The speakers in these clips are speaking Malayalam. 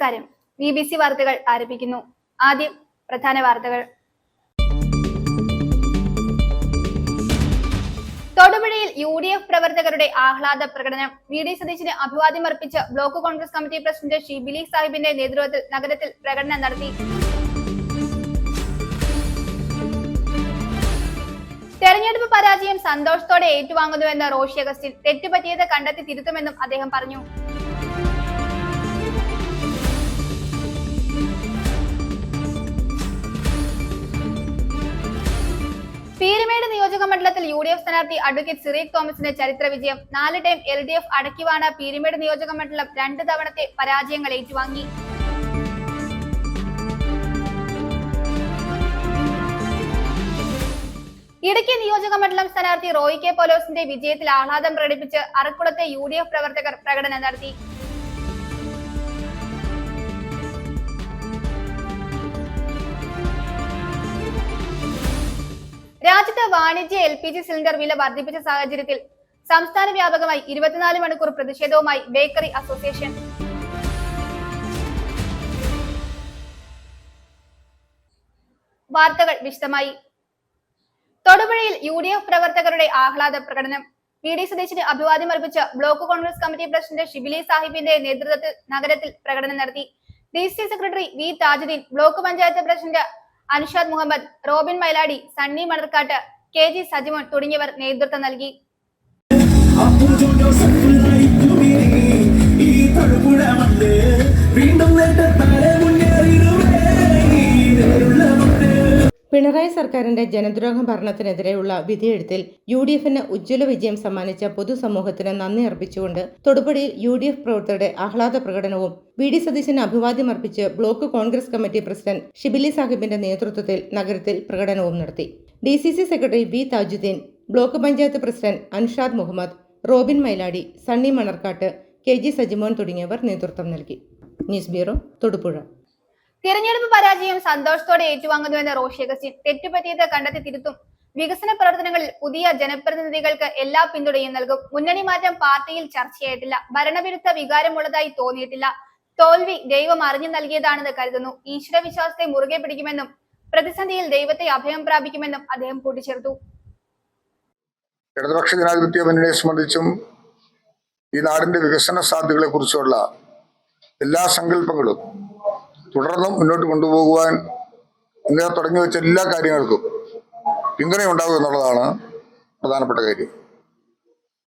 നമസ്കാരം. BBC വാർത്തകൾ ആരംഭിക്കുന്നു. ആദ്യം പ്രധാന വാർത്തകൾ. തൊടുപുഴയിൽ UDF പ്രവർത്തകരുടെ ആഹ്ലാദ പ്രകടനം. VD സതീശന് അഭിവാദ്യം അർപ്പിച്ച് block Congress committee president Shibili സാഹിബിന്റെ നേതൃത്വത്തിൽ നഗരത്തിൽ പ്രകടനം നടത്തി. തെരഞ്ഞെടുപ്പ് പരാജയം സന്തോഷത്തോടെ ഏറ്റുവാങ്ങുന്നുവെന്ന് റോഷി അഗസ്റ്റിൻ. തെറ്റുപറ്റിയത് കണ്ടെത്തി തിരുത്തുമെന്നും അദ്ദേഹം പറഞ്ഞു. പീരുമേട് നിയോജക മണ്ഡലത്തിൽ UDF സ്ഥാനാർത്ഥി അഡ്വക്കേറ്റ് സിറീഖ് തോമസിന് ചരിത്ര വിജയം. 4 ടൈം LDF അടക്കിവാണ പീരുമേട് നിയോജക മണ്ഡലം 2 തവണത്തെ പരാജയങ്ങൾ ഏറ്റുവാങ്ങി. ഇടുക്കി നിയോജക മണ്ഡലം സ്ഥാനാർത്ഥി റോയി കെ പോലോസിന്റെ വിജയത്തിൽ ആഹ്ലാദം പ്രകടിപ്പിച്ച് അറക്കുളത്തെ UDF പ്രവർത്തകർ പ്രകടനം നടത്തി. രാജ്യത്ത് വാണിജ്യ LPG സിലിണ്ടർ വില വർദ്ധിപ്പിച്ച സാഹചര്യത്തിൽ സംസ്ഥാന വ്യാപകമായി 24 മണിക്കൂർ പ്രതിഷേധവുമായി ബേക്കറി അസോസിയേഷൻ. വാർത്തകൾ വിശദമായി. തൊടുപുഴയിൽ UDF പ്രവർത്തകരുടെ ആഹ്ലാദ പ്രകടനം. VD സതീശന് അഭിവാദ്യം അർപ്പിച്ച് block Congress committee president Shibili സാഹിബിന്റെ നേതൃത്വത്തിൽ നഗരത്തിൽ പ്രകടനം നടത്തി. DC secretary V Tajuddin, block panchayat president Anshad Muhammad, Robin Mayladi, Sunny Manarkattu, KG Sajimon തുടങ്ങിയവർ നേതൃത്വം നൽകി. പിണറായി സർക്കാരിന്റെ ജനദ്രോഹ ഭരണത്തിനെതിരെയുള്ള വിധിയെഴുത്തിൽ UDFന് ഉജ്ജ്വല വിജയം സമ്മാനിച്ച പൊതുസമൂഹത്തിന് നന്ദി അർപ്പിച്ചുകൊണ്ട് തൊടുപുഴയിൽ UDF പ്രവർത്തകരുടെ ആഹ്ലാദ പ്രകടനവും VD സതീശന് അഭിവാദ്യം അർപ്പിച്ച് block Congress committee president Shibili സാഹിബിന്റെ നേതൃത്വത്തിൽ നഗരത്തിൽ പ്രകടനവും നടത്തി. DCC secretary V Tajuddin, block panchayat president Anshad Muhammad, Robin Mayladi, Sunny Manarkattu, KG Sajimon തുടങ്ങിയവർ നേതൃത്വം നൽകി. News bureau, Thodupuzha. തിരഞ്ഞെടുപ്പ് പരാജയം സന്തോഷത്തോടെ ഏറ്റുവാങ്ങുന്നുവെന്ന് റോഷി അഗസ്റ്റിൻ. തെറ്റുപറ്റിയത് കണ്ടെത്തി തിരുത്തും. വികസന പ്രവർത്തനങ്ങളിൽ പുതിയ ജനപ്രതിനിധികൾക്ക് എല്ലാ പിന്തുണയും നൽകും. മുന്നണി മാറ്റം പാർട്ടിയിൽ ചർച്ചയായിട്ടില്ല. ഭരണവിരുദ്ധ വികാരമുള്ളതായി തോന്നിയിട്ടില്ല. തോൽവി ദൈവം അറിഞ്ഞു നൽകിയതാണെന്ന് കരുതുന്നു. ഈശ്വരവിശ്വാസത്തെ മുറുകെ പിടിക്കുമെന്നും പ്രതിസന്ധിയിൽ ദൈവത്തെ അഭയം പ്രാപിക്കുമെന്നും അദ്ദേഹം കൂട്ടിച്ചേർത്തു. ഇടതുപക്ഷ ജനാധിപത്യ മുന്നണിയെ സംബന്ധിച്ചും ഈ നാടിന്റെ വികസന സാധ്യതകളെ കുറിച്ചുള്ള എല്ലാ സങ്കല്പങ്ങളും തുടർന്നും മുന്നോട്ട് കൊണ്ടുപോകുവാൻ ഇന്നലെ തുടങ്ങി വെച്ച എല്ലാ കാര്യങ്ങൾക്കും പിന്തുണയുണ്ടാകും എന്നുള്ളതാണ് പ്രധാനപ്പെട്ട കാര്യം.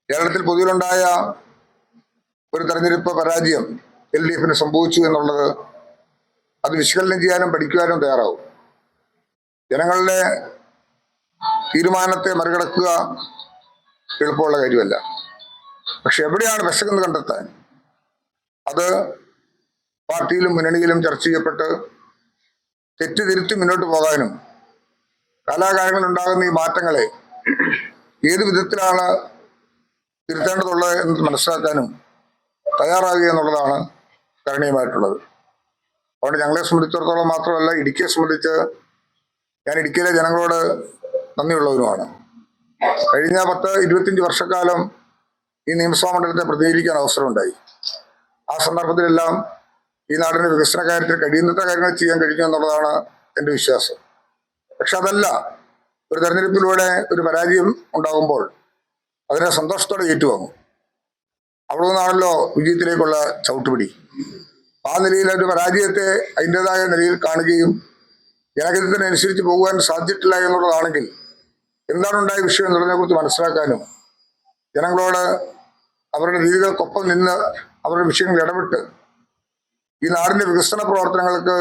കേരളത്തിൽ പൊതുവിലുണ്ടായ ഒരു തെരഞ്ഞെടുപ്പ് പരാജയം LDFന് സംഭവിച്ചു എന്നുള്ളത് അത് വിശകലനം ചെയ്യാനും പഠിക്കുവാനും തയ്യാറാവും. ജനങ്ങളുടെ തീരുമാനത്തെ മറികടക്കുക എളുപ്പമുള്ള കാര്യമല്ല. പക്ഷെ എവിടെയാണ് വിശകെന്ന് കണ്ടെത്താൻ അത് പാർട്ടിയിലും മുന്നണിയിലും ചർച്ച ചെയ്യപ്പെട്ട് തെറ്റ് തിരുത്തി മുന്നോട്ട് പോകാനും കാലാകാലങ്ങളിൽ ഈ മാറ്റങ്ങളെ ഏത് വിധത്തിലാണ് തിരുത്തേണ്ടതുള്ളത് എന്ന് മനസ്സിലാക്കാനും തയ്യാറാകുക എന്നുള്ളതാണ് കരണീയമായിട്ടുള്ളത്. അതുകൊണ്ട് ഞങ്ങളെ സംബന്ധിച്ചിടത്തോളം മാത്രമല്ല, ഇടുക്കിയെ സംബന്ധിച്ച് ഞാൻ ഇടുക്കിയിലെ ജനങ്ങളോട് നന്ദിയുള്ളവരുമാണ്. കഴിഞ്ഞ 10-25 വർഷക്കാലം ഈ നിയമസഭാ മണ്ഡലത്തെ പ്രതിനിധീകരിക്കാൻ അവസരമുണ്ടായി. ആ സന്ദർഭത്തിലെല്ലാം ഈ നാടിന്റെ വികസന കാര്യത്തിൽ കഴിയുന്നത്ര കാര്യങ്ങൾ ചെയ്യാൻ കഴിഞ്ഞു എന്നുള്ളതാണ് എൻ്റെ വിശ്വാസം. പക്ഷെ അതല്ല, ഒരു തെരഞ്ഞെടുപ്പിലൂടെ ഒരു പരാജയം ഉണ്ടാകുമ്പോൾ അതിനെ സന്തോഷത്തോടെ ഏറ്റുവാങ്ങും. അവിടെ നിന്നാണല്ലോ വിജയത്തിലേക്കുള്ള ചവിട്ടുപിടി. ആ നിലയിൽ ഒരു പരാജയത്തെ അതിൻ്റെതായ നിലയിൽ കാണുകയും ജനഹിതത്തിനനുസരിച്ച് പോകുവാൻ സാധിച്ചിട്ടില്ല എന്നുള്ളതാണെങ്കിൽ എന്താണ് ഉണ്ടായ വിഷയം എന്നുള്ളതിനെ കുറിച്ച് മനസ്സിലാക്കാനും ജനങ്ങളോട് അവരുടെ രീതികൾക്കൊപ്പം നിന്ന് അവരുടെ വിഷയങ്ങൾ ഇടപെട്ട് ഈ നാടിന്റെ വികസന പ്രവർത്തനങ്ങൾക്ക്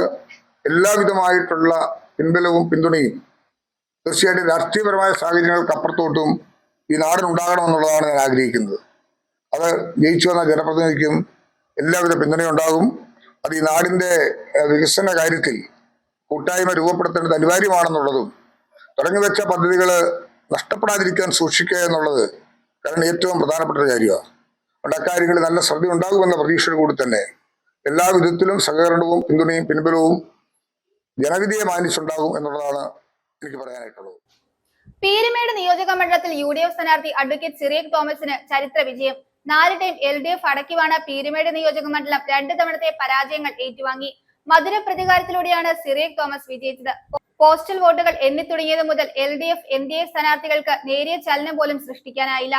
എല്ലാവിധമായിട്ടുള്ള പിൻബലവും പിന്തുണയും തീർച്ചയായിട്ടും രാഷ്ട്രീയപരമായ സാഹചര്യങ്ങൾക്ക് അപ്പുറത്തോട്ടും ഈ നാടിനുണ്ടാകണമെന്നുള്ളതാണ് ഞാൻ ആഗ്രഹിക്കുന്നത്. അത് ജയിച്ചു വന്ന ജനപ്രതിനിധിക്കും എല്ലാവിധ പിന്തുണയുണ്ടാകും. അത് ഈ നാടിന്റെ വികസന കാര്യത്തിൽ കൂട്ടായ്മ രൂപപ്പെടുത്തേണ്ടത് അനിവാര്യമാണെന്നുള്ളതും തുടങ്ങിവെച്ച പദ്ധതികൾ നഷ്ടപ്പെടാതിരിക്കാൻ സൂക്ഷിക്കുക എന്നുള്ളത് കാരണം ഏറ്റവും പ്രധാനപ്പെട്ട ഒരു കാര്യമാണ്. അതുകൊണ്ട് അക്കാര്യങ്ങളിൽ നല്ല ശ്രദ്ധ ഉണ്ടാകുമെന്ന പ്രതീക്ഷയോട് കൂടി തന്നെ എല്ലാ വിധത്തിലും സഹകരണവും പിന്തുണയും പിൻബലവും ജനവിധിയെ മാനിച്ചുണ്ടാകും എന്നുള്ളതാണ് എനിക്ക് പറയാനായിട്ടുള്ളത്. പീരുമേട് നിയോജക മണ്ഡലത്തിൽ UDF സ്ഥാനാർത്ഥി അഡ്വക്കേറ്റ് സിറീഖ് തോമസിന് ചരിത്ര വിജയം. 4 ടൈം LDF അടക്കിവാണ പീരുമേട് നിയോജക മണ്ഡലം 2 തവണത്തെ പരാജയങ്ങൾ ഏറ്റുവാങ്ങി. മധുര പ്രതികാരത്തിലൂടെയാണ് സിറിയക് തോമസ് വിജയിച്ചത്. പോസ്റ്റൽ വോട്ടുകൾ എണ്ണിത്തുടങ്ങിയത് മുതൽ LDF NDA സ്ഥാനാർത്ഥികൾക്ക് നേരിയ ചലനം പോലും സൃഷ്ടിക്കാനായില്ല.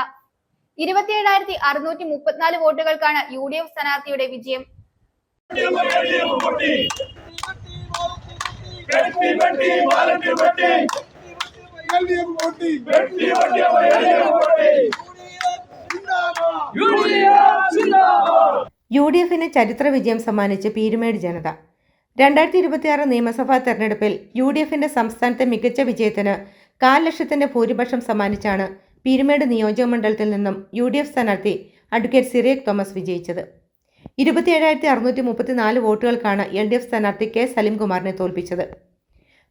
27,634 വോട്ടുകൾക്കാണ് UDF സ്ഥാനാർത്ഥിയുടെ വിജയം. UDFിന് ചരിത്ര വിജയം സമ്മാനിച്ച് പീരുമേട് ജനത. 2026 നിയമസഭാ തെരഞ്ഞെടുപ്പിൽ UDFിന്റെ സംസ്ഥാനത്തെ മികച്ച വിജയത്തിന് 1,00,000 ഭൂരിപക്ഷം സമ്മാനിച്ചാണ് പീരുമേട് നിയോജക മണ്ഡലത്തിൽ നിന്നും UDF സ്ഥാനാർത്ഥി അഡ്വക്കേറ്റ് സിറിയക് തോമസ് വിജയിച്ചത്. 27,634 വോട്ടുകൾക്കാണ് LDF സ്ഥാനാർത്ഥി K. സലിംകുമാറിനെ തോൽപ്പിച്ചത്.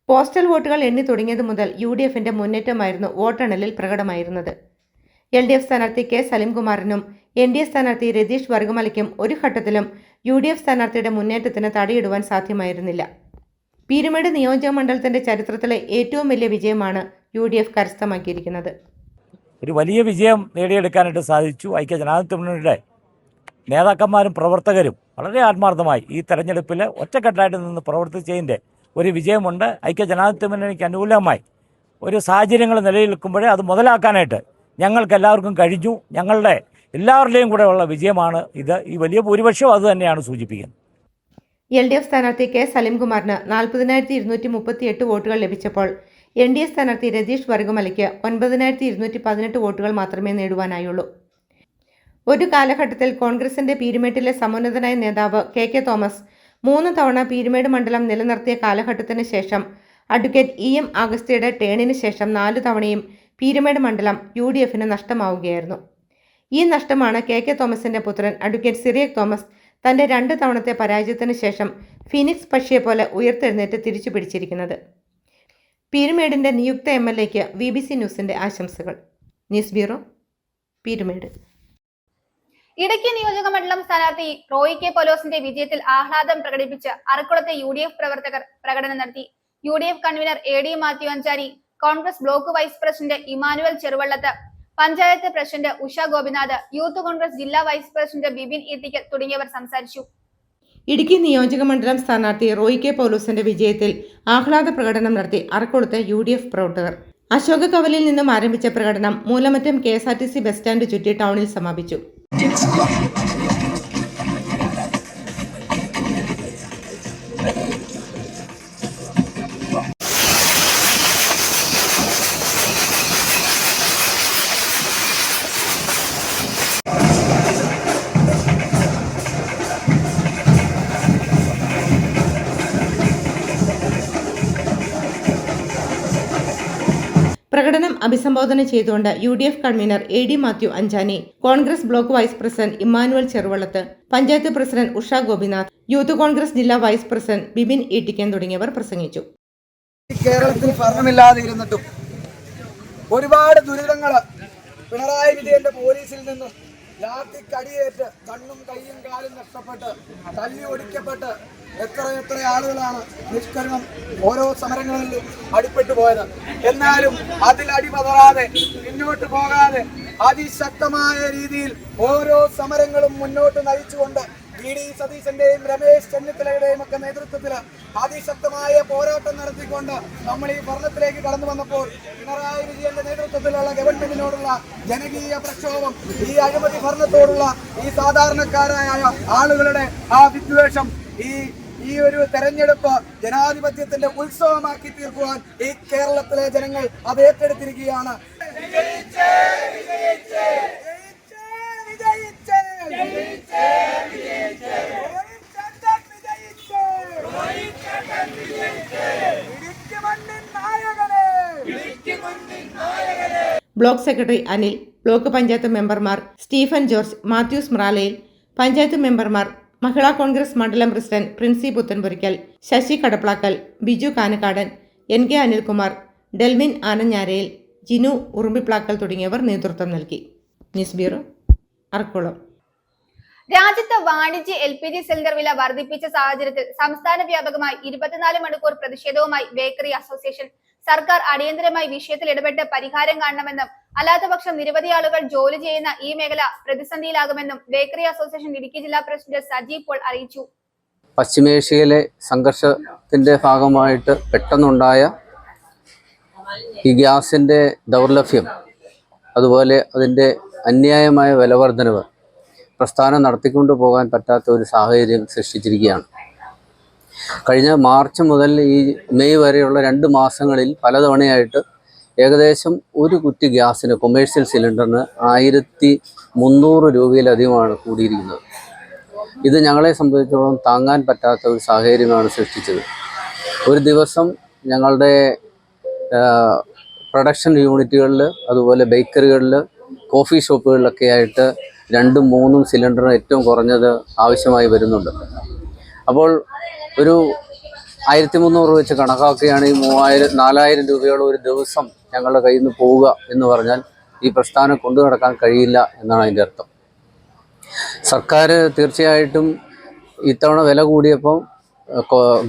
പോസ്റ്റൽ വോട്ടുകൾ എണ്ണി തുടങ്ങിയത് മുതൽ UDFിന്റെ മുന്നേറ്റമായിരുന്നു വോട്ടെണ്ണലിൽ പ്രകടമായിരുന്നത്. LDF സ്ഥാനാർത്ഥി K. സലിംകുമാറിനും NDA സ്ഥാനാർത്ഥി രതീഷ് വർഗമലയ്ക്കും ഒരു ഘട്ടത്തിലും UDF സ്ഥാനാർത്ഥിയുടെ മുന്നേറ്റത്തിന് തടയിടുവാൻ സാധ്യമായിരുന്നില്ല. പീരുമേട് നിയോജക മണ്ഡലത്തിന്റെ ചരിത്രത്തിലെ ഏറ്റവും വലിയ വിജയമാണ് UDF കരസ്ഥമാക്കിയിരിക്കുന്നത്. ഒരു വലിയ വിജയം നേടിയെടുക്കാനായിട്ട് സാധിച്ചു. ഐക്യജനാധിപത്യ മുന്നണിയുടെ നേതാക്കന്മാരും പ്രവർത്തകരും വളരെ ആത്മാർത്ഥമായി ഈ തെരഞ്ഞെടുപ്പിൽ ഒറ്റക്കെട്ടായിട്ട് നിന്ന് പ്രവർത്തിച്ചതിൻ്റെ ഒരു വിജയമുണ്ട്. ഐക്യജനാധിപത്യ മുന്നണിക്ക് അനുകൂലമായി ഒരു സാഹചര്യങ്ങൾ നിലനിൽക്കുമ്പോഴേ അത് മുതലാക്കാനായിട്ട് ഞങ്ങൾക്ക് എല്ലാവർക്കും കഴിഞ്ഞു. ഞങ്ങളുടെ എല്ലാവരുടെയും കൂടെ ഉള്ള വിജയമാണ് ഇത്. ഈ വലിയ ഭൂരിപക്ഷം അത് തന്നെയാണ് സൂചിപ്പിക്കുന്നത്. LDF സ്ഥാനാർത്ഥി K. സലിംകുമാറിന് 40,238 വോട്ടുകൾ ലഭിച്ചപ്പോൾ NDA സ്ഥാനാർത്ഥി രതീഷ് വർഗമലയ്ക്ക് 9,218 വോട്ടുകൾ മാത്രമേ നേടുവാനായുള്ളൂ. ഒരു കാലഘട്ടത്തിൽ കോൺഗ്രസിന്റെ പീരുമേട്ടിലെ സമുന്നതനായ നേതാവ് KK തോമസ് 3 തവണ പീരുമേട് മണ്ഡലം നിലനിർത്തിയ കാലഘട്ടത്തിന് ശേഷം അഡ്വക്കേറ്റ് EM അഗസ്ത്യയുടെ ടേണിന് ശേഷം 4 തവണയും പീരുമേട് മണ്ഡലം UDFിന് നഷ്ടമാവുകയായിരുന്നു. ഈ നഷ്ടമാണ് KK തോമസിന്റെ പുത്രൻ അഡ്വക്കേറ്റ് സിറിയക് തോമസ് തന്റെ 2 തവണത്തെ പരാജയത്തിന് ശേഷം ഫീനിക്സ് പക്ഷിയെ പോലെ ഉയർത്തെഴുന്നേറ്റ് തിരിച്ചു പിടിച്ചിരിക്കുന്നത്. പീരുമേടിന്റെ നിയുക്ത MLAക്ക് BBC ന്യൂസിന്റെ ആശംസകൾ. News bureau, Peermade. ഇടുക്കി നിയോജക മണ്ഡലം സ്ഥാനാർത്ഥി റോയി K. പൗലോസിന്റെ വിജയത്തിൽ ആഹ്ലാദം പ്രകടിപ്പിച്ച് അറക്കുളത്തെ UDF പ്രവർത്തകർ പ്രകടനം നടത്തി. UDF convener AD Mathew Anchari, Congress block vice president Emmanuel Cheruvallath, panchayat president Usha Gopinath, youth Congress ജില്ലാ വൈസ് പ്രസിഡന്റ് ബിബിൻ ഈട്ടിക്കൽ തുടങ്ങിയവർ സംസാരിച്ചു. ഇടുക്കി നിയോജക മണ്ഡലം സ്ഥാനാർത്ഥി റോയി K. പൗലോസിന്റെ വിജയത്തിൽ ആഹ്ലാദ പ്രകടനം നടത്തി അറക്കുളത്തെ UDF പ്രവർത്തകർ. അശോക കവലിൽ നിന്നും ആരംഭിച്ച പ്രകടനം മൂലമറ്റം KSRTC ബസ് സ്റ്റാൻഡ് ചുറ്റി ടൗണിൽ സമാപിച്ചു. പ്രകടനം അഭിസംബോധന ചെയ്തുകൊണ്ട് UDF convener AD Mathew Anchani, Congress block vice president Emmanuel Cheruvallath, panchayat president Usha Gopinath, youth Congress ജില്ലാ വൈസ് പ്രസിഡന്റ് ബിബിൻ ഈട്ടിക്കൻ തുടങ്ങിയവർ പ്രസംഗിച്ചു. കേരളത്തിൽ ഭരണമില്ലാതെ ഇരുന്നിട്ടും ഒരുപാട് ദുരിതങ്ങൾ പിണറായി വിജയന്റെ പോലീസിൽ നിന്നും ലാത്തിക്കടിയേറ്റ് കണ്ണും കൈയും കാലും നഷ്ടപ്പെട്ട് തല്ലി ഒടിക്കപ്പെട്ട് എത്ര ആളുകളാണ് നിഷ്കരണം ഓരോ സമരങ്ങളിലും അടിപ്പെട്ടു പോയത്. എന്നാലും അതിൽ അടിപതറാതെ മുന്നോട്ട് പോകാതെ അതിശക്തമായ രീതിയിൽ ഓരോ സമരങ്ങളും മുന്നോട്ട് നയിച്ചുകൊണ്ട് VD സതീശന്റെയും രമേശ് ചെന്നിത്തലയുടെയും ഒക്കെ നേതൃത്വത്തിൽ അതിശക്തമായ പോരാട്ടം നടത്തിക്കൊണ്ട് നമ്മൾ ഈ ഭരണത്തിലേക്ക് കടന്നു വന്നപ്പോൾ പിണറായി വിജയന്റെ നേതൃത്വത്തിലുള്ള ഗവൺമെന്റിനോടുള്ള ജനകീയ പ്രക്ഷോഭം, ഈ അഴിമതി ഭരണത്തോടുള്ള ഈ സാധാരണക്കാരായ ആളുകളുടെ ആ വിദ്വേഷം, ഈ ഒരു തെരഞ്ഞെടുപ്പ് ജനാധിപത്യത്തിന്റെ ഉത്സവമാക്കി തീർക്കുവാൻ ഈ കേരളത്തിലെ ജനങ്ങൾ അത് ഏറ്റെടുത്തിരിക്കുകയാണ്. Block secretary Anil, block panchayat മെമ്പർമാർ Stephen George, Mathews Mralayil, panchayat മെമ്പർമാർ, മഹിളാ കോൺഗ്രസ് മണ്ഡലം പ്രസിഡന്റ് പ്രിൻസി പുത്തൻപുരിക്കൽ, ശശി കടപ്ലാക്കൽ, ബിജു കാനക്കാടൻ, NK അനിൽകുമാർ, ഡെൽവിൻ ആനഞ്ഞാരയിൽ, ജിനു ഉറുമ്പിപ്ലാക്കൽ തുടങ്ങിയവർ നേതൃത്വം നൽകി. News bureau, Arakkulam. രാജ്യത്ത് വാണിജ്യ LPG സിലിണ്ടർ വില വർദ്ധിപ്പിച്ച സാഹചര്യത്തിൽ സംസ്ഥാന വ്യാപകമായി 24 മണിക്കൂർ പ്രതിഷേധവുമായി ബേക്കറി അസോസിയേഷൻ. സർക്കാർ അടിയന്തരമായി വിഷയത്തിൽ ഇടപെട്ട് പരിഹാരം കാണണമെന്നും അല്ലാത്തപക്ഷം നിരവധി ആളുകൾ ജോലി ചെയ്യുന്ന ഈ മേഖല പ്രതിസന്ധിയിലാകുമെന്നും ബേക്കറി അസോസിയേഷൻ ഇടുക്കി ജില്ലാ പ്രസിഡന്റ് സജീവ് പോൾ അറിയിച്ചു. പശ്ചിമേഷ്യയിലെ സംഘർഷത്തിന്റെ ഭാഗമായിട്ട് പെട്ടെന്നുണ്ടായ ഈ ഗ്യാസിന്റെ ദൗർലഭ്യം, അതുപോലെ അതിൻ്റെ അന്യായമായ വിലവർദ്ധനവ് പ്രസ്ഥാനം നടത്തിക്കൊണ്ടു പോകാൻ പറ്റാത്ത ഒരു സാഹചര്യം സൃഷ്ടിച്ചിരിക്കുകയാണ്. കഴിഞ്ഞ മാർച്ച് മുതൽ ഈ മെയ് വരെയുള്ള 2 മാസങ്ങളിൽ പലതവണയായിട്ട് ഏകദേശം ഒരു കുറ്റി ഗ്യാസിന്, കൊമേഴ്സ്യൽ സിലിണ്ടറിന് 1300 രൂപയിലധികമാണ് കൂടിയിരിക്കുന്നത്. ഇത് ഞങ്ങളെ സംബന്ധിച്ചിടത്തോളം താങ്ങാൻ പറ്റാത്ത ഒരു സാഹചര്യമാണ് സൃഷ്ടിച്ചത്. ഒരു ദിവസം ഞങ്ങളുടെ പ്രൊഡക്ഷൻ യൂണിറ്റുകളിൽ, അതുപോലെ ബേക്കറികളിൽ, കോഫി ഷോപ്പുകളിലൊക്കെ ആയിട്ട് 2-3 സിലിണ്ടർ ഏറ്റവും കുറഞ്ഞത് ആവശ്യമായി വരുന്നുണ്ട്. അപ്പോൾ ഒരു 1300 വെച്ച് കണക്കാക്കുകയാണ്. ഈ 4000 രൂപയോളം ഒരു ദിവസം ഞങ്ങളുടെ കയ്യിൽ നിന്ന് പോവുക എന്ന് പറഞ്ഞാൽ ഈ പ്രസ്ഥാനം കൊണ്ടു നടക്കാൻ കഴിയില്ല എന്നാണ് അതിൻ്റെ അർത്ഥം. സർക്കാർ തീർച്ചയായിട്ടും ഇത്തവണ വില കൂടിയപ്പോൾ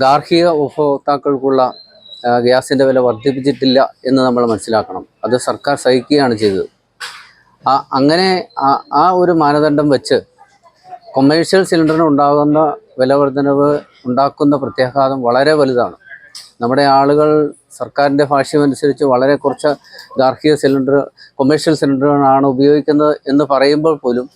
ഗാർഹിക ഉപഭോക്താക്കൾക്കുള്ള ഗ്യാസിൻ്റെ വില വർദ്ധിപ്പിച്ചിട്ടില്ല എന്ന് നമ്മൾ മനസ്സിലാക്കണം. അത് സർക്കാർ സഹിക്കുകയാണ് ചെയ്തത്. അങ്ങനെ ആ ഒരു മാനദണ്ഡം വെച്ച് കൊമേഴ്ഷ്യൽ സിലിണ്ടറിന് ഉണ്ടാകുന്ന വിലവർദ്ധനവ് ഉണ്ടാക്കുന്ന പ്രത്യാഘാതം വളരെ വലുതാണ്. നമ്മുടെ ആളുകൾ സർക്കാരിൻ്റെ ഭാഷ്യമനുസരിച്ച് വളരെ കുറച്ച് ഗാർഹിക സിലിണ്ടർ, കൊമേഴ്ഷ്യൽ സിലിണ്ടറുകളാണ് ഉപയോഗിക്കുന്നത് എന്ന് പറയുമ്പോൾ പോലും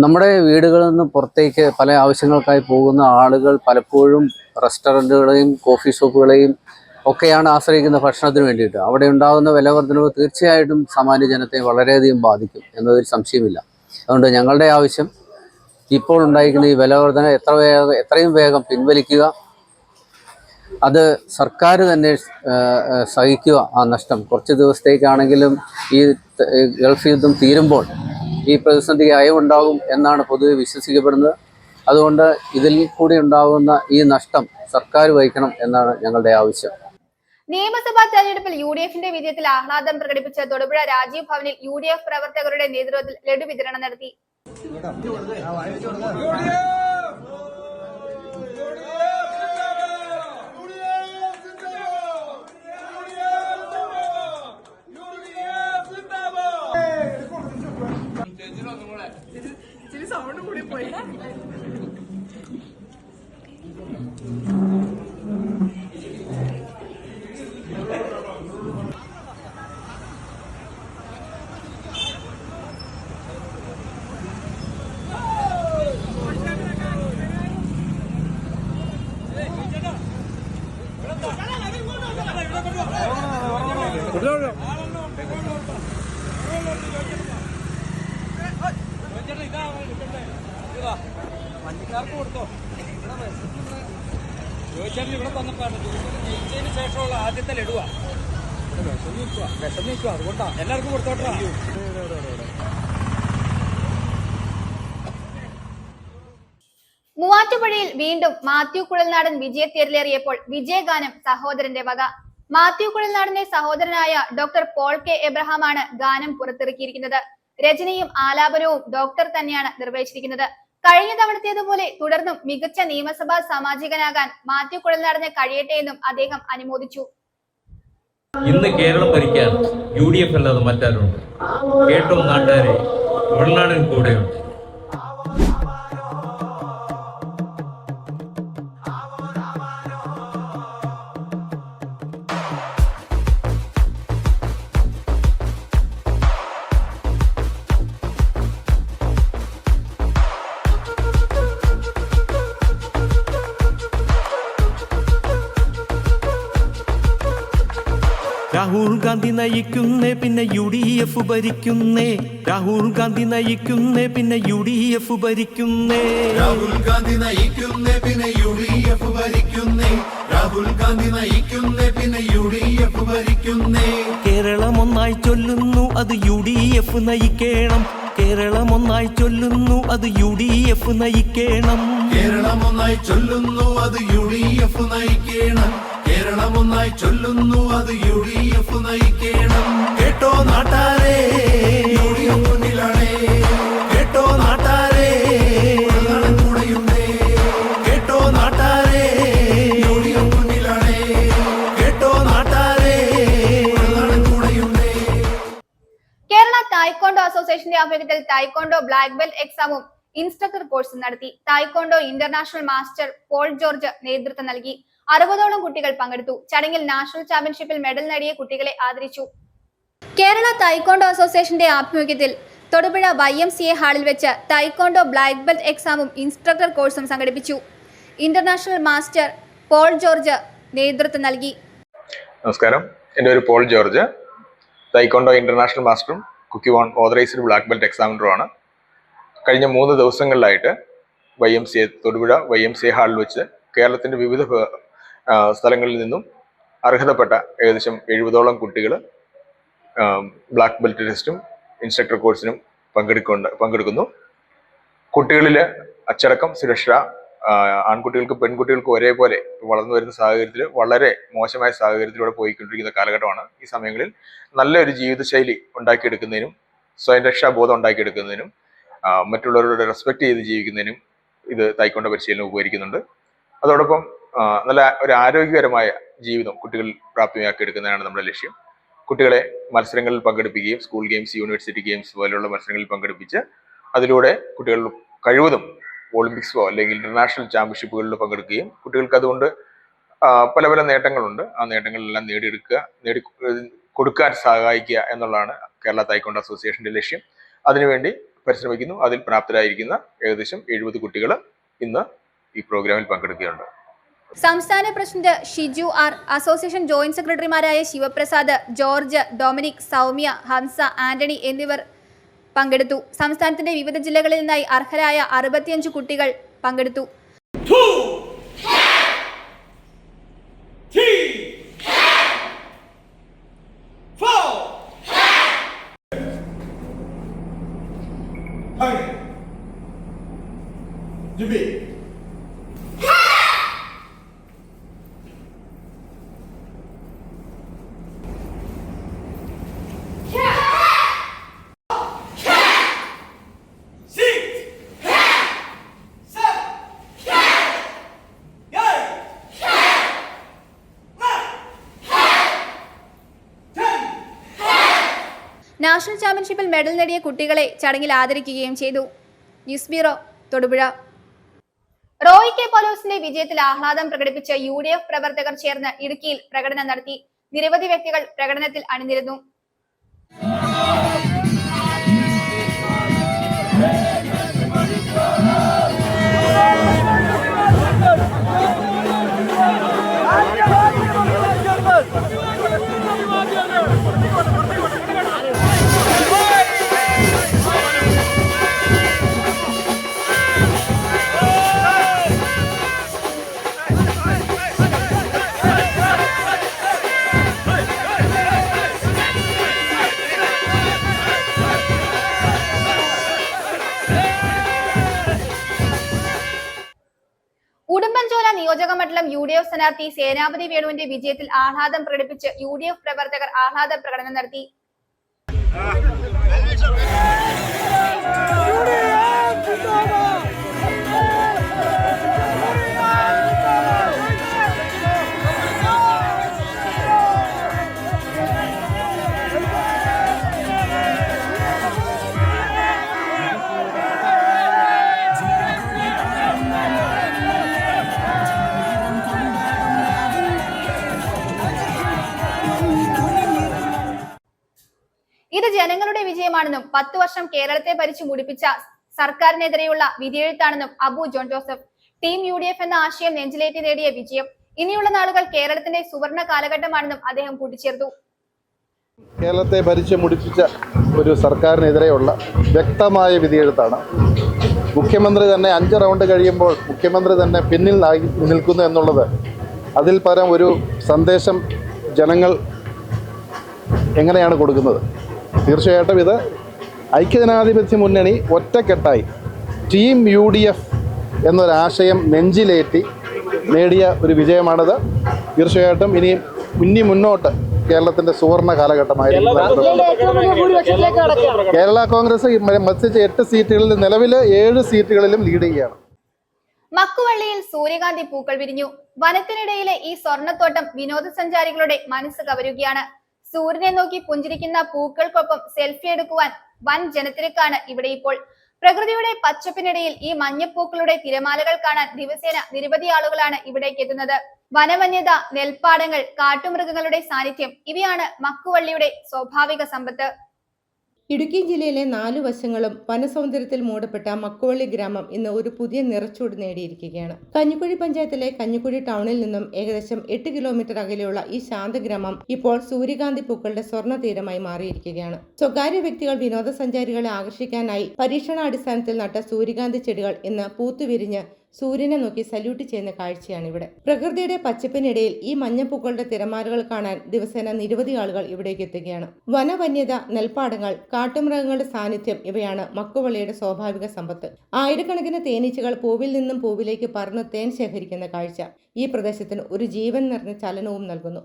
നമ്മുടെ വീടുകളിൽ നിന്ന് പുറത്തേക്ക് പല ആവശ്യങ്ങൾക്കായി പോകുന്ന ആളുകൾ പലപ്പോഴും റെസ്റ്റോറൻറ്റുകളെയും കോഫി ഷോപ്പുകളെയും ഒക്കെയാണ് ആശ്രയിക്കുന്ന ഭക്ഷണത്തിന് വേണ്ടിയിട്ട്. അവിടെ ഉണ്ടാകുന്ന വിലവർദ്ധനവ് തീർച്ചയായിട്ടും സാമാന്യ ജനത്തെ വളരെയധികം ബാധിക്കും എന്നതിൽ സംശയമില്ല. അതുകൊണ്ട് ഞങ്ങളുടെ ആവശ്യം ഇപ്പോൾ ഉണ്ടായിരിക്കുന്ന ഈ വിലവർദ്ധന എത്രയും വേഗം പിൻവലിക്കുക. അത് സർക്കാർ തന്നെ സഹിക്കുക. ആ നഷ്ടം കുറച്ച് ദിവസത്തേക്കാണെങ്കിലും ഈ ഗൾഫ് യുദ്ധം തീരുമ്പോൾ ഈ പ്രതിസന്ധിക്ക് അയവുണ്ടാകും എന്നാണ് പൊതുവെ വിശ്വസിക്കപ്പെടുന്നത്. അതുകൊണ്ട് ഇതിൽ കൂടി ഉണ്ടാകുന്ന ഈ നഷ്ടം സർക്കാർ വഹിക്കണം എന്നാണ് ഞങ്ങളുടെ ആവശ്യം. നിയമസഭാ തെരഞ്ഞെടുപ്പിൽ UDFന്റെ വിജയത്തിൽ ആഹ്ലാദം പ്രകടിപ്പിച്ച തൊടുപുഴ രാജീവ് ഭവനിൽ UDF പ്രവർത്തകരുടെ നേതൃത്വത്തിൽ ലഡു വിതരണം നടത്തി. വണ്ടിക്കാർക്ക് കൊടുത്തോ? ചോദിച്ചാൽ ഇവിടെ തന്നപ്പോഴാണ് ജയിച്ചതിന് ശേഷമുള്ള ആദ്യത്തെ ലഡുവാ. വിഷം നിൽക്കുക, അതുകൊണ്ടാ എല്ലാവർക്കും കൊടുത്തോട്ടാ. മൂവാറ്റുപുഴയിൽ വീണ്ടും മാത്യു കുഴൽനാടൻ വിജയത്തേരിലേറിയപ്പോൾ വിജയഗാനം സഹോദരന്റെ വക. മാത്യു കുഴൽനാടന്റെ സഹോദരനായ ഡോക്ടർ പോൾ കെ എബ്രഹാമാണ് ഗാനം പുറത്തിറക്കിയിരിക്കുന്നത്. രചനയും ആലാപനവും ഡോക്ടർ തന്നെയാണ് നിർവഹിച്ചിരിക്കുന്നത്. കഴിഞ്ഞ തവണത്തേതുപോലെ തുടർന്നും മികച്ച നിയമസഭാ സാമാജികനാകാൻ മാത്യു കുഴൽനാടന് കഴിയട്ടെ എന്നും അദ്ദേഹം അനുമോദിച്ചു. ഇന്ന് കേരളം ഭരിക്കാൻ UDF അല്ലാതെ മറ്റാരുണ്ട്? കേട്ടോ നാട്ടുകാരെ, കുഴൽനാടൻ കൂടെയുണ്ട്. രാഹുൽ ഗാന്ധി നയിക്കുന്നേ, പിന്നെ UDF ഭരിക്കുന്നേ. രാഹുൽ ഗാന്ധി നയിക്കുന്നേ, പിന്നെ UDF ഭരിക്കുന്നേ. രാഹുൽ ഗാന്ധി നയിക്കുന്നേ, പിന്നെ UDF ഭരിക്കുന്നേ. രാഹുൽ ഗാന്ധി നയിക്കുന്നേ, പിന്നെ UDF ഭരിക്കുന്നേ. കേരളം ഒന്നായി ചൊല്ലുന്നു, അത് UDF നയിക്കണം. കേരളം ഒന്നായി ചൊല്ലുന്നു, അത് UDF നയിക്കണം. കേരളം ഒന്നായി ചൊല്ലുന്നു, അത് UDF നയിക്കണം. കേരളം ഒന്നായി ചൊല്ലുന്നു, അത് UDF നയിക്കണം. കേട്ടോ നാട്ടാരേ, UDF മുന്നിലാണേ. കേട്ടോ നാട്ടാരേ, കൂടെയുണ്ടേ. കേട്ടോ നാട്ടാരേ, UDF മുന്നിലാണേ. കേട്ടോ നാട്ടാരേ, കൂടെയുണ്ടേ. തായ്ക്കൊണ്ടോ അസോസിയേഷന്റെ ആഭിമുഖ്യത്തിൽ തായ്ക്കൊണ്ടോ ബ്ലാക്ക് ബെൽറ്റ് എക്സാമും ഇൻസ്ട്രക്ടർ കോഴ്സും നടത്തി. Taekwondo international master Paul George നേതൃത്വം നൽകി. 60ഓളം കുട്ടികൾ പങ്കെടുത്തു. ചടങ്ങിൽ നാഷണൽ ചാമ്പ്യൻഷിപ്പിൽ മെഡൽ നേടിയ കുട്ടികളെ ആദരിച്ചു. കേരള തായ്ക്കൊണ്ടോ അസോസിയേഷന്റെ ആഭിമുഖ്യത്തിൽ തൊടുപുഴ YMCA ഹാളിൽ വെച്ച് തായ്ക്കൊണ്ടോ ബ്ലാക്ക് ബെൽറ്റ് എക്സാമും ഇൻസ്ട്രക്ടർ കോഴ്സും സംഘടിപ്പിച്ചു. ഇന്റർനാഷണൽ മാസ്റ്റർ പോൾ ജോർജ് നേതൃത്വം നൽകി. നമസ്കാരം, എൻ്റെ പേര് പോൾ ജോർജ്. തായ്ക്കൊണ്ടോ ഇന്റർനാഷണൽ മാസ്റ്ററും Kukkiwon authorised black belt എക്സാമിനറുമാണ്. കഴിഞ്ഞ 3 ദിവസങ്ങളിലായിട്ട് YMCA തൊടുപുഴ YMCA ഹാളിൽ വെച്ച് കേരളത്തിൻ്റെ വിവിധ സ്ഥലങ്ങളിൽ നിന്നും അർഹതപ്പെട്ട ഏകദേശം 70ഓളം കുട്ടികൾ ബ്ലാക്ക് ബെൽറ്റ് ടെസ്റ്റും ഇൻസ്ട്രക്ടർ കോഴ്സിനും പങ്കെടുക്കുന്നു. കുട്ടികളിൽ അച്ചടക്കം, സുരക്ഷ, ആൺകുട്ടികൾക്കും പെൺകുട്ടികൾക്കും ഒരേപോലെ വളർന്നു വരുന്ന സാഹചര്യത്തിൽ വളരെ മോശമായ സാഹചര്യത്തിലൂടെ പോയിക്കൊണ്ടിരിക്കുന്ന കാലഘട്ടമാണ്. ഈ സമയങ്ങളിൽ നല്ലൊരു ജീവിതശൈലി ഉണ്ടാക്കിയെടുക്കുന്നതിനും സ്വയം രക്ഷാബോധം ഉണ്ടാക്കിയെടുക്കുന്നതിനും മറ്റുള്ളവരോട് റെസ്പെക്ട് ചെയ്ത് ജീവിക്കുന്നതിനും ഇത് തായ്ക്കൊണ്ടോ പരിശീലനം ഉപകരിക്കുന്നുണ്ട്. അതോടൊപ്പം നല്ല ഒരു ആരോഗ്യകരമായ ജീവിതം കുട്ടികൾ പ്രാപ്തമാക്കിയെടുക്കുന്നതാണ് നമ്മുടെ ലക്ഷ്യം. കുട്ടികളെ മത്സരങ്ങളിൽ പങ്കെടുപ്പിക്കുകയും സ്കൂൾ ഗെയിംസ്, യൂണിവേഴ്സിറ്റി ഗെയിംസ് പോലെയുള്ള മത്സരങ്ങളിൽ പങ്കെടുപ്പിച്ച് അതിലൂടെ കുട്ടികൾ കഴിവതും ഒളിമ്പിക്സോ അല്ലെങ്കിൽ ഇന്റർനാഷണൽ ചാമ്പ്യൻഷിപ്പുകളിൽ പങ്കെടുക്കുകയും കുട്ടികൾക്ക് അതുകൊണ്ട് പല പല നേട്ടങ്ങളുണ്ട്. ആ നേട്ടങ്ങളെല്ലാം കൊടുക്കാൻ സഹായിക്കുക എന്നുള്ളതാണ് കേരള തായ്ക്കൊണ്ടോ അസോസിയേഷന്റെ ലക്ഷ്യം. അതിനുവേണ്ടി പരിശ്രമിക്കുന്നു. അതിൽ പ്രാപ്തരായിരിക്കുന്ന ഏകദേശം 70 കുട്ടികൾ ഇന്ന് ഈ പ്രോഗ്രാമിൽ പങ്കെടുക്കുകയുണ്ട്. സംസ്ഥാന president Shiju R, association joint സെക്രട്ടറിമാരായ Sivaprasad, George, Dominic, Soumya, Hamza, Antony എന്നിവർ പങ്കെടുത്തു. സംസ്ഥാനത്തിന്റെ വിവിധ ജില്ലകളിൽ നിന്നായി അർഹരായ 65 കുട്ടികൾ പങ്കെടുത്തു. നാഷണൽ ചാമ്പ്യൻഷിപ്പിൽ മെഡൽ നേടിയ കുട്ടികളെ ചടങ്ങിൽ ആദരിക്കുകയും ചെയ്തു. News bureau, Thodupuzha. Roy K പൗലോസിന്റെ വിജയത്തിൽ ആഹ്ലാദം പ്രകടിപ്പിച്ച് UDF പ്രവർത്തകർ ചേർന്ന് ഇടുക്കിയിൽ പ്രകടനം നടത്തി. നിരവധി വ്യക്തികൾ പ്രകടനത്തിൽ അണിനിരന്നു. ഉടുമ്പൻചോല നിയോജക മണ്ഡലം UDF സ്ഥാനാർത്ഥി സേനാപതി വേണുവിന്റെ വിജയത്തിൽ ആഹ്ലാദം പ്രകടിപ്പിച്ച് UDF പ്രവർത്തകർ ആഹ്ലാദ പ്രകടനം നടത്തി. ഇത് ജനങ്ങളുടെ വിജയമാണെന്നും 10 വർഷം കേരളത്തെ ഭരിച്ചു മുടിപ്പിച്ച സർക്കാരിനെതിരെയുള്ള വിധിയെഴുത്താണെന്നും Abu John Joseph. Team UDF എന്ന ആശയം നെഞ്ചിലേറ്റി നേടിയ വിജയം ഇനിയുള്ള നാളുകൾ കേരളത്തിന്റെ സുവർണ കാലഘട്ടമാണെന്നും അദ്ദേഹം കൂട്ടിച്ചേർത്തു. കേരളത്തെ ഭരിച്ചു മുടിപ്പിച്ച ഒരു സർക്കാരിനെതിരെയുള്ള വ്യക്തമായ വിധിയെഴുത്താണ്. മുഖ്യമന്ത്രി തന്നെ 5 റൗണ്ട് കഴിയുമ്പോൾ മുഖ്യമന്ത്രി തന്നെ പിന്നിൽ നിൽക്കുന്നു എന്നുള്ളത്, അതിൽ പരം ഒരു സന്ദേശം ജനങ്ങൾ എങ്ങനെയാണ് കൊടുക്കുന്നത്? തീർച്ചയായിട്ടും ഇത് ഐക്യജനാധിപത്യ മുന്നണി ഒറ്റക്കെട്ടായി ടീം UDF എന്നൊരാശയം നെഞ്ചിലേറ്റി നേടിയ ഒരു വിജയമാണിത്. തീർച്ചയായിട്ടും ഇനി മുന്നോട്ട് കേരളത്തിൻ്റെ സുവർണ കാലഘട്ടമായിരിക്കും. കേരള കോൺഗ്രസ് മത്സരിച്ച 8 സീറ്റുകളിൽ നിലവിലെ 7 സീറ്റുകളിലും ലീഡ് ചെയ്യുകയാണ്. മക്കുവള്ളിയിൽ സൂര്യകാന്തി പൂക്കൾ വിരിഞ്ഞു. വനത്തിനിടയിലെ ഈ സ്വർണ്ണത്തോട്ടം വിനോദസഞ്ചാരികളുടെ മനസ്സ് കവരുകയാണ്. സൂര്യനെ നോക്കി പുഞ്ചിരിക്കുന്ന പൂക്കൾക്കൊപ്പം സെൽഫി എടുക്കുവാൻ വൻ ജനത്തിരക്കാണ് ഇവിടെ ഇപ്പോൾ. പ്രകൃതിയുടെ പച്ചപ്പിനിടയിൽ ഈ മഞ്ഞപ്പൂക്കളുടെ തിരമാലകൾ കാണാൻ ദിവസേന നിരവധി ആളുകളാണ് ഇവിടേക്ക് എത്തുന്നത്. വനവന്യത, നെൽപ്പാടങ്ങൾ, കാട്ടുമൃഗങ്ങളുടെ സാന്നിധ്യം ഇവയാണ് മക്കുവള്ളിയുടെ സ്വാഭാവിക സമ്പത്ത്. ഇടുക്കി ജില്ലയിലെ 4 വശങ്ങളും വനസൗന്ദര്യത്തിൽ മൂടപ്പെട്ട മക്കുവള്ളി ഗ്രാമം ഇന്ന് ഒരു പുതിയ നിറച്ചൂട് നേടിയിരിക്കുകയാണ്. കഞ്ഞിക്കുഴി പഞ്ചായത്തിലെ കഞ്ഞിക്കുഴി ടൗണിൽ നിന്നും ഏകദേശം 8 കിലോമീറ്റർ അകലെയുള്ള ഈ ശാന്തഗ്രാമം ഇപ്പോൾ സൂര്യകാന്തി പൂക്കളുടെ സ്വർണ്ണ തീരമായി മാറിയിരിക്കുകയാണ്. സ്വകാര്യ വ്യക്തികൾ വിനോദസഞ്ചാരികളെ ആകർഷിക്കാനായി പരീക്ഷണാടിസ്ഥാനത്തിൽ നട്ട സൂര്യകാന്തി ചെടികൾ ഇന്ന് പൂത്തുവിരിഞ്ഞ് സൂര്യനെ നോക്കി സല്യൂട്ട് ചെയ്യുന്ന കാഴ്ചയാണ് ഇവിടെ. പ്രകൃതിയുടെ പച്ചപ്പിനിടയിൽ ഈ മഞ്ഞപ്പൂക്കളുടെ തിരമാലകൾ കാണാൻ ദിവസേന നിരവധി ആളുകൾ ഇവിടേക്ക് എത്തുകയാണ്. വനവന്യത, നെൽപ്പാടങ്ങൾ, കാട്ടുമൃഗങ്ങളുടെ സാന്നിധ്യം ഇവയാണ് മക്കുവള്ളിയുടെ സ്വാഭാവിക സമ്പത്ത്. ആയിരക്കണക്കിന് തേനീച്ചകൾ പൂവിൽ നിന്നും പൂവിലേക്ക് പറന്ന് തേൻ ശേഖരിക്കുന്ന കാഴ്ച ഈ പ്രദേശത്തിന് ഒരു ജീവൻ നിറഞ്ഞ ചലനവും നൽകുന്നു.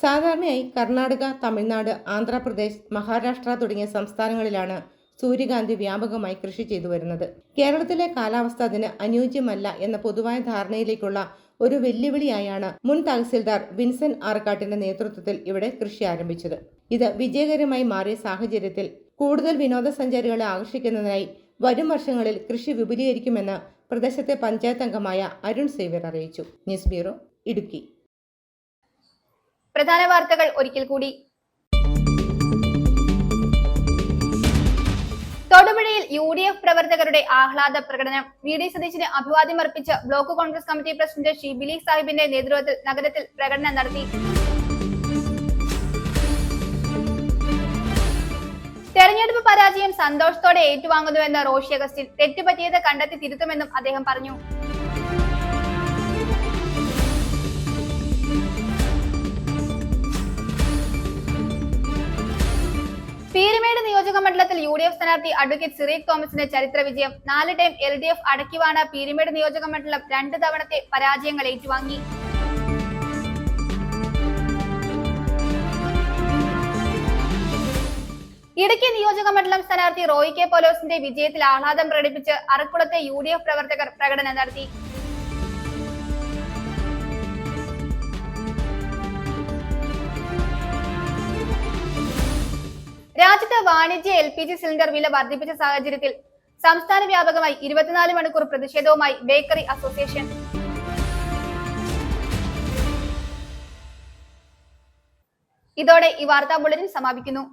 സാധാരണയായി കർണാടക, തമിഴ്നാട്, ആന്ധ്രാപ്രദേശ്, മഹാരാഷ്ട്ര തുടങ്ങിയ സംസ്ഥാനങ്ങളിലാണ് സൂര്യകാന്തി വ്യാപകമായി കൃഷി ചെയ്തു വരുന്നത്. കേരളത്തിലെ കാലാവസ്ഥ അതിന് അനുയോജ്യമല്ല എന്ന പൊതുവായ ധാരണയിലേക്കുള്ള ഒരു വെല്ലുവിളിയായാണ് മുൻ തഹസിൽദാർ വിൻസെന്റ് ആർക്കാട്ടിന്റെ നേതൃത്വത്തിൽ ഇവിടെ കൃഷി ആരംഭിച്ചത്. ഇത് വിജയകരമായി മാറിയ സാഹചര്യത്തിൽ കൂടുതൽ വിനോദസഞ്ചാരികളെ ആകർഷിക്കുന്നതിനായി വരും വർഷങ്ങളിൽ കൃഷി വിപുലീകരിക്കുമെന്ന് പ്രദേശത്തെ പഞ്ചായത്ത് അംഗമായ അരുൺ സേവ്യർ അറിയിച്ചു. News bureau, Idukki. പ്രധാന വാർത്തകൾ ഒരിക്കൽ കൂടി. തൊടുപുഴയിൽ UDF പ്രവർത്തകരുടെ ആഹ്ലാദ പ്രകടനം. VD സതീശന് അഭിവാദ്യം അർപ്പിച്ച് block Congress committee president Shibili സാഹിബിന്റെ നേതൃത്വത്തിൽ നഗരത്തിൽ പ്രകടനം നടത്തി. തെരഞ്ഞെടുപ്പ് പരാജയം സന്തോഷത്തോടെ ഏറ്റുവാങ്ങുന്നുവെന്ന് റോഷി അഗസ്റ്റിൻ. തെറ്റുപറ്റിയത് കണ്ടെത്തി തിരുത്തുമെന്നും അദ്ദേഹം പറഞ്ഞു. പീരുമേട് നിയോജക മണ്ഡലത്തിൽ UDF സ്ഥാനാർത്ഥി അഡ്വക്കേറ്റ് സിറീഖ് തോമസിന്റെ ചരിത്ര വിജയം. 4 ടൈം LDF അടക്കിവാണ പീരുമേട് നിയോജക മണ്ഡലം 2 തവണത്തെ പരാജയങ്ങൾ ഏറ്റുവാങ്ങി. ഇടുക്കി നിയോജക മണ്ഡലം സ്ഥാനാർത്ഥി റോയി കെ പോലോസിന്റെ വിജയത്തിൽ ആഹ്ലാദം പ്രകടിപ്പിച്ച് അറക്കുളത്തെ UDF പ്രവർത്തകർ പ്രകടനം നടത്തി. രാജ്യത്ത് വാണിജ്യ LPG സിലിണ്ടർ വില വർദ്ധിപ്പിച്ച സാഹചര്യത്തിൽ സംസ്ഥാന വ്യാപകമായി 24 മണിക്കൂർ പ്രതിഷേധവുമായി ബേക്കറി അസോസിയേഷൻ. ഇതോടെ ഈ വാർത്താ ബുള്ളറ്റിൻ സമാപിക്കുന്നു.